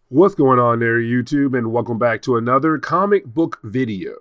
What's going on there, YouTube, and welcome back to another comic book video.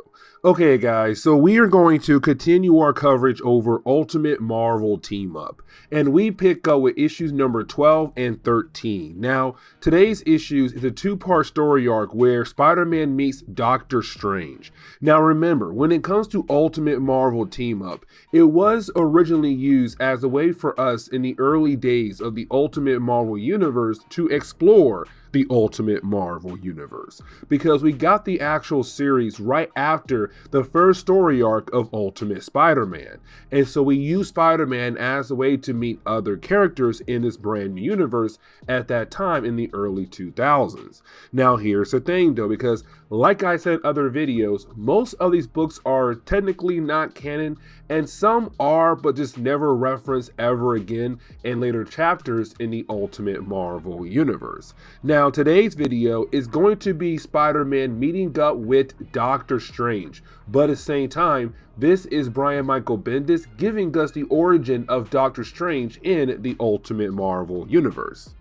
Okay, guys, so we are going to continue our coverage over Ultimate Marvel Team Up, and we pick up with issues number 12 and 13. Now, today's issues is a two-part story arc where Spider-Man meets Doctor Strange. Now, remember, when it comes to Ultimate Marvel Team Up, it was originally used as a way for us in the early days of the Ultimate Marvel Universe to explore the Ultimate Marvel Universe, because we got the actual series right after the first story arc of Ultimate Spider-Man, and so we used Spider-Man as a way to meet other characters in this brand new universe at that time in the early 2000s. Now here's the thing though, because like I said in other videos, most of these books are technically not canon, and some are but just never referenced ever again in later chapters in the Ultimate Marvel Universe. Now today's video is going to be Spider-Man meeting up with Doctor Strange, but at the same time, this is Brian Michael Bendis giving us the origin of Doctor Strange in the Ultimate Marvel Universe.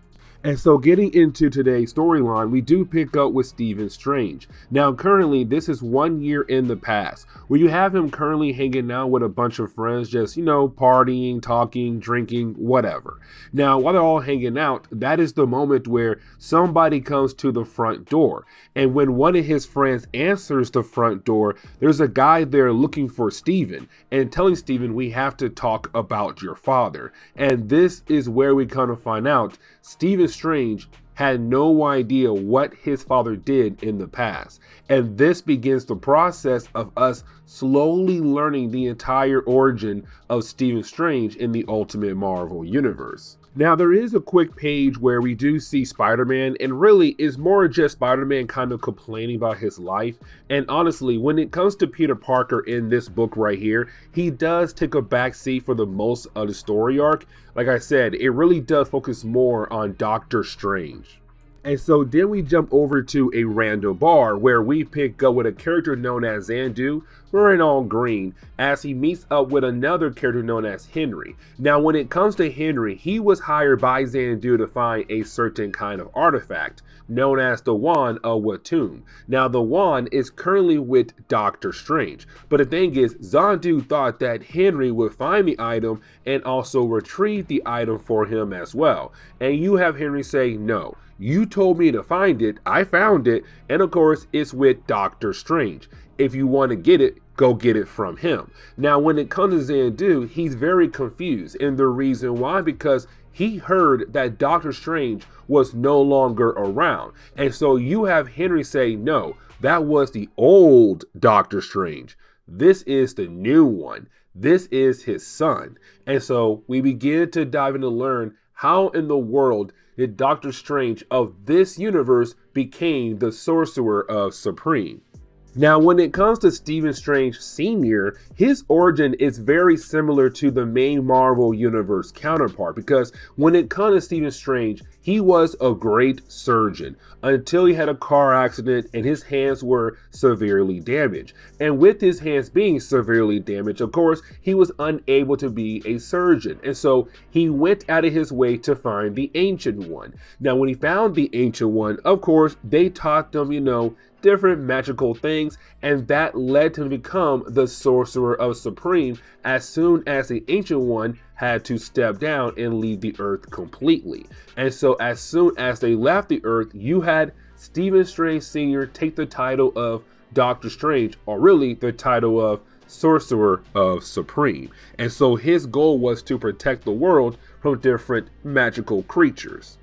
And so getting into today's storyline, we do pick up with Stephen Strange. Now currently, this is 1 year in the past, where you have him currently hanging out with a bunch of friends, just, partying, talking, drinking, whatever. Now, while they're all hanging out, that is the moment where somebody comes to the front door. And when one of his friends answers the front door, there's a guy there looking for Stephen and telling Stephen, we have to talk about your father. And this is where we kind of find out Stephen Strange had no idea what his father did in the past. And this begins the process of us slowly learning the entire origin of Stephen Strange in the Ultimate Marvel Universe. Now, there is a quick page where we do see Spider-Man, and really is more just Spider-Man kind of complaining about his life. And honestly, when it comes to Peter Parker in this book right here, he does take a backseat for the most of the story arc. Like I said, it really does focus more on Doctor Strange. And so then we jump over to a random bar where we pick up with a character known as Xandu, wearing all green, as he meets up with another character known as Henry. Now when it comes to Henry, he was hired by Xandu to find a certain kind of artifact known as the Wand of Watum. Now the wand is currently with Doctor Strange, but the thing is, Xandu thought that Henry would find the item and also retrieve the item for him as well. And you have Henry say, no, you told me to find it, I found it, and of course it's with Doctor Strange. If you want to get it, go get it from him. Now when it comes to Xandu, he's very confused, and the reason why, because he heard that Doctor Strange was no longer around. And so you have Henry say, no, that was the old Doctor Strange. This is the new one. This is his son. And so we begin to dive in to learn how in the world did Doctor Strange of this universe became the Sorcerer Supreme. Now, when it comes to Stephen Strange Sr., his origin is very similar to the main Marvel Universe counterpart, because when it comes to Stephen Strange, he was a great surgeon until he had a car accident and his hands were severely damaged. And with his hands being severely damaged, of course, he was unable to be a surgeon. And so he went out of his way to find the Ancient One. Now, when he found the Ancient One, of course, they taught them, different magical things, and that led to him to become the Sorcerer Supreme as soon as the Ancient One had to step down and leave the Earth completely. And so as soon as they left the Earth, you had Stephen Strange Sr. take the title of Doctor Strange, or really the title of Sorcerer Supreme. And so his goal was to protect the world from different magical creatures.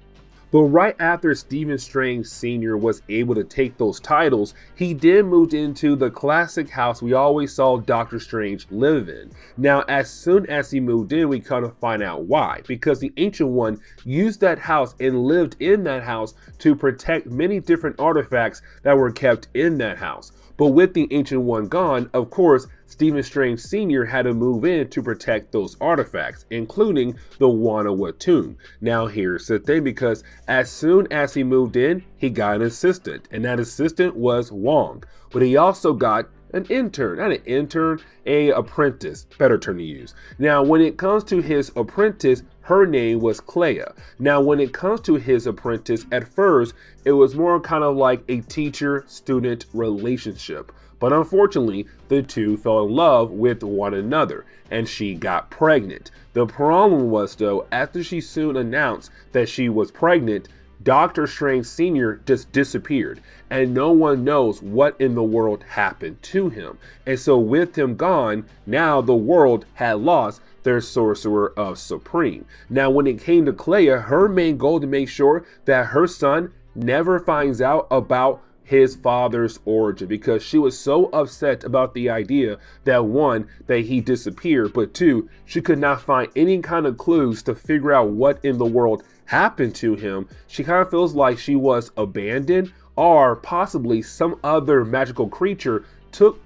But right after Stephen Strange Sr. was able to take those titles, he then moved into the classic house we always saw Doctor Strange live in. Now, as soon as he moved in, we kind of find out why. Because the Ancient One used that house and lived in that house to protect many different artifacts that were kept in that house. But with the Ancient One gone, of course, Stephen Strange Sr. had to move in to protect those artifacts, including the Wand of Watum. Now here's the thing, because as soon as he moved in, he got an assistant, and that assistant was Wong. But he also got an intern, not an intern, a apprentice, better term to use. Now, when it comes to his apprentice, her name was Clea. Now, when it comes to his apprentice, at first, it was more kind of like a teacher-student relationship. But unfortunately, the two fell in love with one another, and she got pregnant. The problem was, though, after she soon announced that she was pregnant, Doctor Strange Sr. just disappeared, and no one knows what in the world happened to him. And so with him gone, now the world had lost their Sorcerer Supreme. Now, when it came to Clea, her main goal to make sure that her son never finds out about his father's origin, because she was so upset about the idea that one, that he disappeared, but two, she could not find any kind of clues to figure out what in the world happened to him. She kind of feels like she was abandoned, or possibly some other magical creature took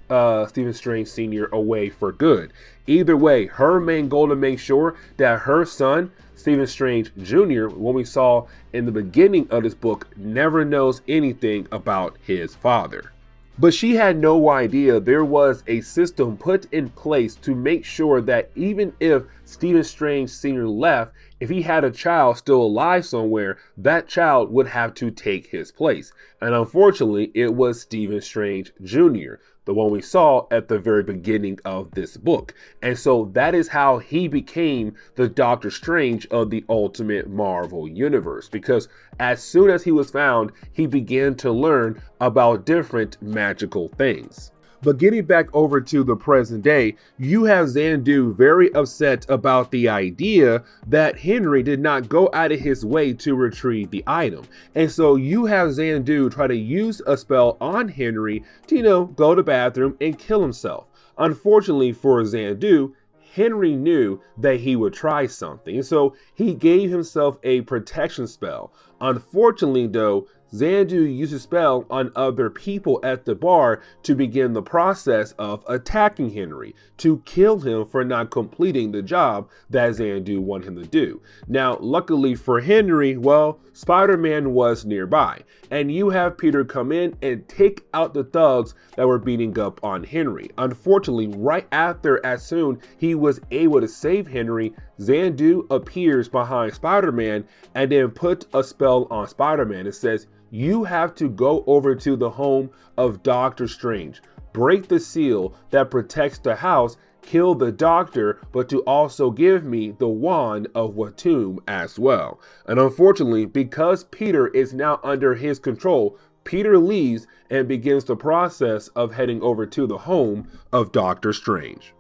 Stephen Strange Sr. away for good. Either way, her main goal to make sure that her son, Stephen Strange Jr., what we saw in the beginning of this book, never knows anything about his father. But she had no idea there was a system put in place to make sure that even if Stephen Strange Sr. left, if he had a child still alive somewhere, that child would have to take his place. And unfortunately, it was Stephen Strange Jr., the one we saw at the very beginning of this book. And so that is how he became the Doctor Strange of the Ultimate Marvel Universe, because as soon as he was found, he began to learn about different magical things. But getting back over to the present day, you have Xandu very upset about the idea that Henry did not go out of his way to retrieve the item. And so you have Xandu try to use a spell on Henry to, go to the bathroom and kill himself. Unfortunately for Xandu, Henry knew that he would try something, and so he gave himself a protection spell. Unfortunately, though, Xandu used a spell on other people at the bar to begin the process of attacking Henry, to kill him for not completing the job that Xandu wanted him to do. Now, luckily for Henry, well, Spider-Man was nearby, and you have Peter come in and take out the thugs that were beating up on Henry. Unfortunately, right after, as soon he was able to save Henry, Xandu appears behind Spider-Man and then put a spell on Spider-Man. It says, you have to go over to the home of Doctor Strange, break the seal that protects the house, kill the doctor, but to also give me the wand of Watum as well. And unfortunately, because Peter is now under his control, Peter leaves and begins the process of heading over to the home of Doctor Strange.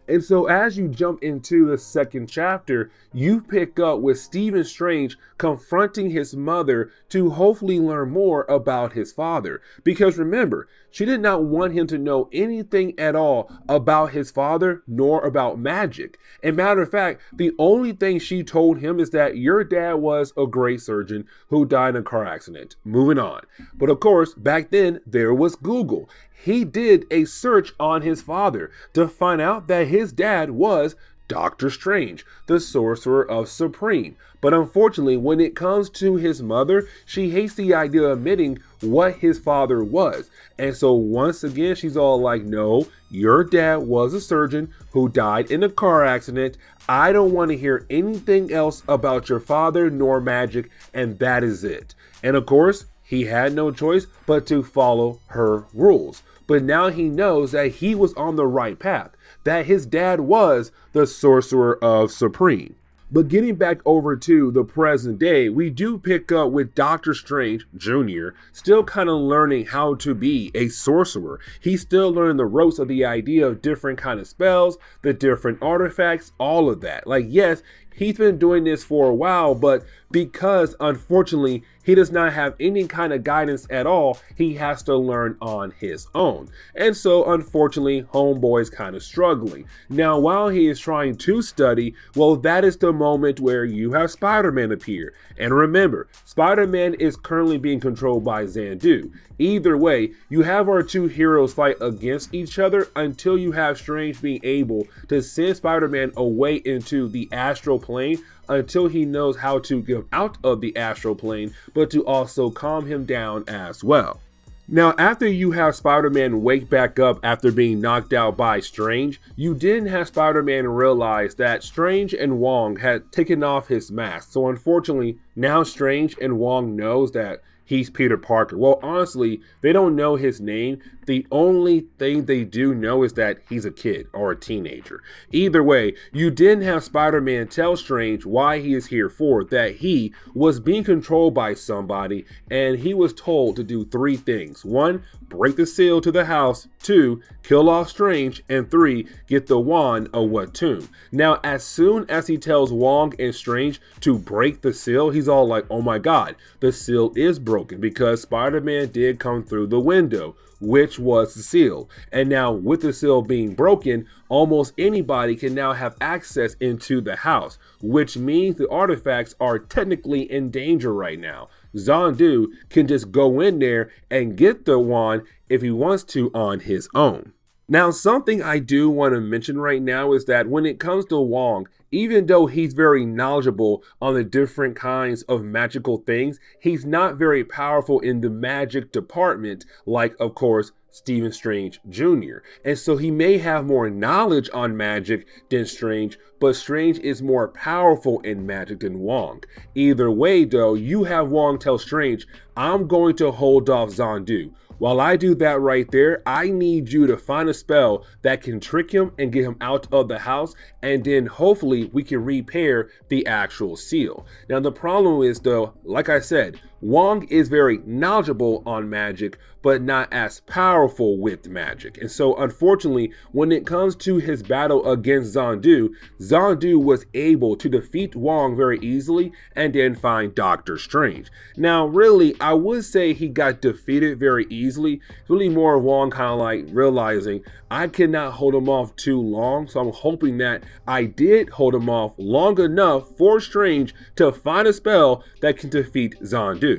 And so as you jump into the second chapter, you pick up with Stephen Strange confronting his mother to hopefully learn more about his father. Because remember, she did not want him to know anything at all about his father nor about magic. And matter of fact, the only thing she told him is that your dad was a great surgeon who died in a car accident. Moving on. But of course, back then there was Google. He did a search on his father to find out that his dad was Doctor Strange, the Sorcerer Supreme. But unfortunately, when it comes to his mother, she hates the idea of admitting what his father was. And so once again, she's all like, no, your dad was a surgeon who died in a car accident. I don't want to hear anything else about your father nor magic, and that is it. And of course, he had no choice but to follow her rules. But now he knows that he was on the right path, that his dad was the Sorcerer Supreme. But getting back over to the present day, we do pick up with Doctor Strange Jr. still kind of learning how to be a sorcerer. He's still learning the ropes of the idea of different kind of spells, the different artifacts, all of that. Like, yes, he's been doing this for a while, but because unfortunately he does not have any kind of guidance at all, he has to learn on his own. And so unfortunately, homeboy's kind of struggling. Now, while he is trying to study, well, that is the moment where you have Spider-Man appear. And remember, Spider-Man is currently being controlled by Xandu. Either way, you have our two heroes fight against each other until you have Strange being able to send Spider-Man away into the astral plane until he knows how to get out of the astral plane, but to also calm him down as well. Now, after you have Spider-Man wake back up after being knocked out by Strange, you didn't have Spider-Man realize that Strange and Wong had taken off his mask. So unfortunately, now Strange and Wong knows that he's Peter Parker. Well, honestly, they don't know his name. The only thing they do know is that he's a kid or a teenager. Either way, you didn't have Spider-Man tell Strange why he is here for, that he was being controlled by somebody and he was told to do 3 things. 1, break the seal to the house. 2, kill off Strange. And 3, get the wand of Watum. Now, as soon as he tells Wong and Strange to break the seal, he's all like, oh my god, the seal is broken because Spider-Man did come through the window, which was the seal. And now with the seal being broken, almost anybody can now have access into the house, which means the artifacts are technically in danger right now. Xandu can just go in there and get the wand if he wants to on his own. Now, something I do want to mention right now is that when it comes to Wong, even though he's very knowledgeable on the different kinds of magical things, he's not very powerful in the magic department like, of course, Stephen Strange Jr. And so he may have more knowledge on magic than Strange, but Strange is more powerful in magic than Wong. Either way though, you have Wong tell Strange, I'm going to hold off Xandu. While I do that right there, I need you to find a spell that can trick him and get him out of the house, and then hopefully we can repair the actual seal. Now the problem is though, like I said, Wong is very knowledgeable on magic, but not as powerful with magic. And so unfortunately, when it comes to his battle against Xandu, Xandu was able to defeat Wong very easily and then find Doctor Strange. Now really, I would say he got defeated very easily. It's really more of Wong kind of like realizing I cannot hold him off too long. So I'm hoping that I did hold him off long enough for Strange to find a spell that can defeat Xandu.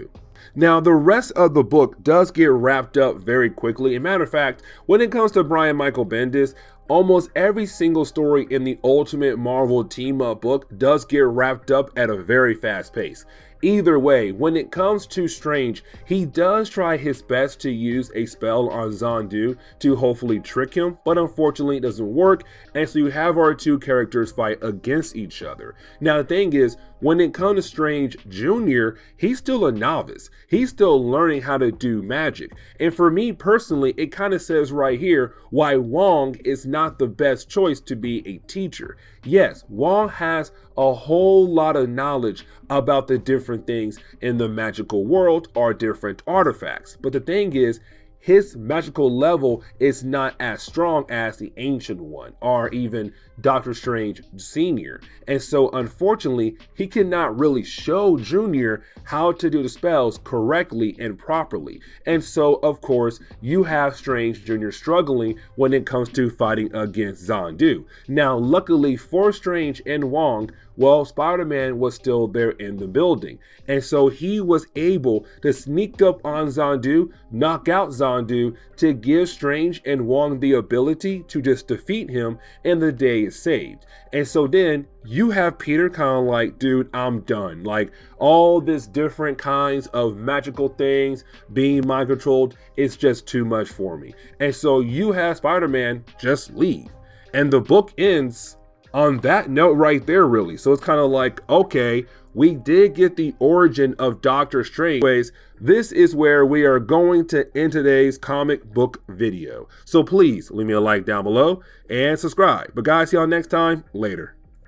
Now, the rest of the book does get wrapped up very quickly. As a matter of fact, when it comes to Brian Michael Bendis, almost every single story in the Ultimate Marvel Team-Up book does get wrapped up at a very fast pace. Either way, when it comes to Strange, he does try his best to use a spell on Xandu to hopefully trick him, but unfortunately it doesn't work, and so you have our 2 characters fight against each other. Now the thing is, when it comes to Strange Jr., he's still a novice. He's still learning how to do magic. And for me personally, it kind of says right here why Wong is not the best choice to be a teacher. Yes, Wong has a whole lot of knowledge about the different things in the magical world or different artifacts. But the thing is, his magical level is not as strong as the Ancient One or even Doctor Strange Sr. And so unfortunately, he cannot really show Junior how to do the spells correctly and properly. And so of course, you have Strange Jr. struggling when it comes to fighting against Xandu. Now, luckily for Strange and Wong, well, Spider-Man was still there in the building. And so he was able to sneak up on Xandu, knock out Xandu to give Strange and Wong the ability to just defeat him, and the day is saved. And so then you have Peter kind of like, dude, I'm done. Like all this different kinds of magical things being mind controlled, it's just too much for me. And so you have Spider-Man just leave. And the book ends on that note right there, really. So it's kind of like, okay, we did get the origin of Doctor Strange. Anyways, this is where we are going to end today's comic book video. So please leave me a like down below and subscribe. But guys, see y'all next time. Later.